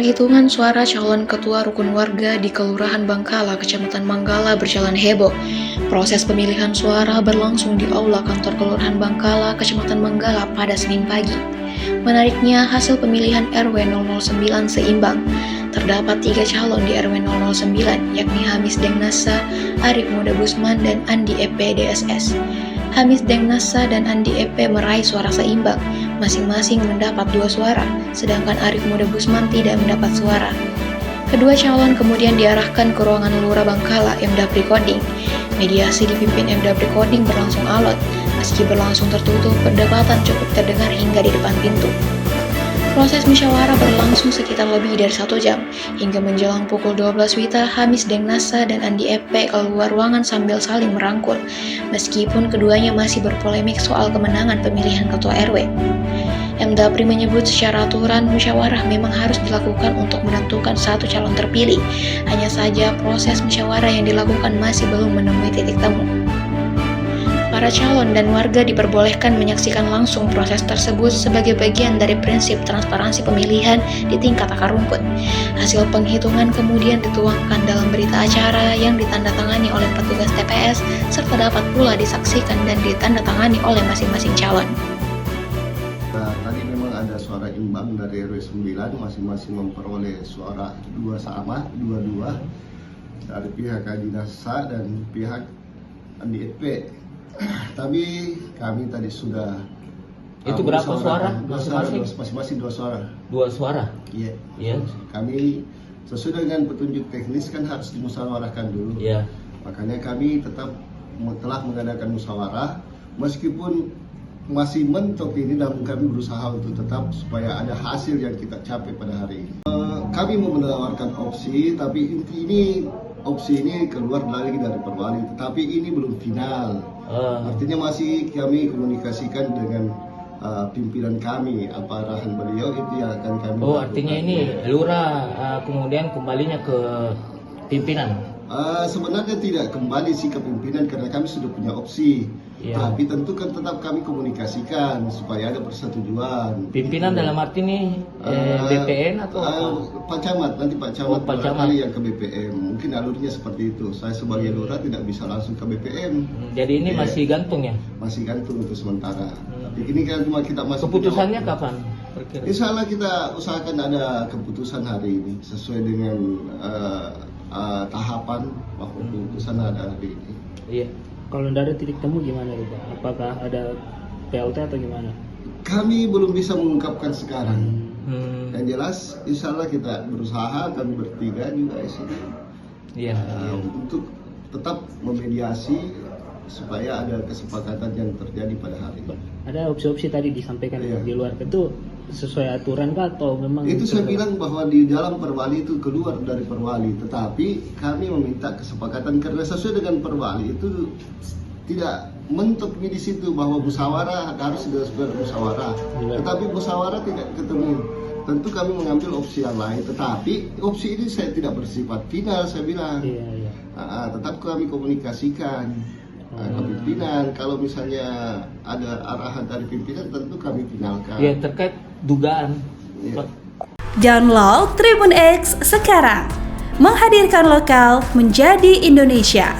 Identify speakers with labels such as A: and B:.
A: penghitungan suara calon ketua rukun warga di Kelurahan Bangkala, Kecamatan Manggala berjalan heboh. Proses pemilihan suara berlangsung di Aula Kantor Kelurahan Bangkala, Kecamatan Manggala pada Senin pagi. Menariknya, hasil pemilihan RW 009 seimbang. Terdapat 3 calon di RW 009, yakni Hamis Dengnasa, Arif Muda Busman, dan Andi EP DSS. Hamis Dengnasa dan Andi EP meraih suara seimbang, masing-masing mendapat 2 suara, sedangkan Arif Muda Busman tidak mendapat suara. Kedua calon kemudian diarahkan ke ruangan Lurah Bangkala, MDAP Recording. Mediasi dipimpin MDAP Recording berlangsung alot, meski berlangsung tertutup, perdebatan cukup terdengar hingga di depan pintu. Proses musyawarah berlangsung sekitar lebih dari 1 jam, hingga menjelang pukul 12 WITA, Hamis Dengnasa dan Andi EP keluar ruangan sambil saling merangkul, meskipun keduanya masih berpolemik soal kemenangan pemilihan ketua RW. MDAPRI menyebut secara aturan musyawarah memang harus dilakukan untuk menentukan satu calon terpilih, hanya saja proses musyawarah yang dilakukan masih belum menemui titik temu. Para calon dan warga diperbolehkan menyaksikan langsung proses tersebut sebagai bagian dari prinsip transparansi pemilihan di tingkat akar rumput. Hasil penghitungan kemudian dituangkan dalam berita acara yang ditandatangani oleh petugas TPS serta dapat pula disaksikan dan ditandatangani oleh masing-masing calon.
B: Tadi memang ada suara imbang dari RW 9, masing-masing memperoleh suara 2 sama, 2-2 dari pihak Haji Nasa dan pihak Andi EP. Tapi kami tadi sudah
C: itu berapa suara?
B: Masing-masing 2 suara.
C: 2 suara?
B: Iya.
C: Iya.
B: Kami sesuai dengan petunjuk teknis kan harus dimusyawarahkan dulu.
C: Iya.
B: Makanya kami tetap telah mengadakan musyawarah meskipun masih mentok ini, namun kami berusaha untuk tetap supaya ada hasil yang kita capai pada hari ini. Kami mau menawarkan opsi, tapi opsi ini keluar lagi dari Perwali, tetapi ini belum final. Artinya masih kami komunikasikan dengan pimpinan kami, apa arahan beliau itu yang akan kami lakukan.
C: Artinya ini lurah kemudian kembalinya ke pimpinan?
B: Sebenarnya tidak kembali sih ke pimpinan karena kami sudah punya opsi. Tapi tentu kan tetap kami komunikasikan supaya ada persetujuan.
C: Pimpinan dalam arti ini BPN atau
B: Pak Camat, nanti Pak Camat barangkali yang ke BPM. Mungkin alurnya seperti itu. Saya sebagai lurah tidak bisa langsung ke BPM.
C: Jadi ini masih gantung ya?
B: Masih gantung untuk sementara. Ini kan cuma kita masih.
C: Keputusannya kapan?
B: Insya Allah kita usahakan ada keputusan hari ini sesuai dengan tahapan bahwa keputusan ada hari ini.
D: Iya. Kalau dari titik temu gimana Pak? Apakah ada PLT atau gimana?
B: Kami belum bisa mengungkapkan sekarang. Yang jelas, insya Allah kita berusaha, kami bertiga juga di sini.
C: Iya.
B: Untuk tetap memediasi supaya ada kesepakatan yang terjadi pada hari ini.
D: Ada opsi-opsi tadi disampaikan di luar itu sesuai aturan kah atau memang?
B: Itu saya bilang bahwa di dalam Perwali itu keluar dari Perwali, tetapi kami meminta kesepakatan karena sesuai dengan Perwali itu tidak mentok di situ bahwa musyawarah harus bermusyawarah, tetapi musyawarah tidak ketemu. Tentu kami mengambil opsi yang lain, tetapi opsi ini saya tidak bersifat final, saya bilang. Tetap kami komunikasikan ke pimpinan. Kalau misalnya ada arahan dari pimpinan, tentu kami finalkan.
C: Ya, terkait dugaan.
E: Download Tribun X sekarang, menghadirkan lokal menjadi Indonesia.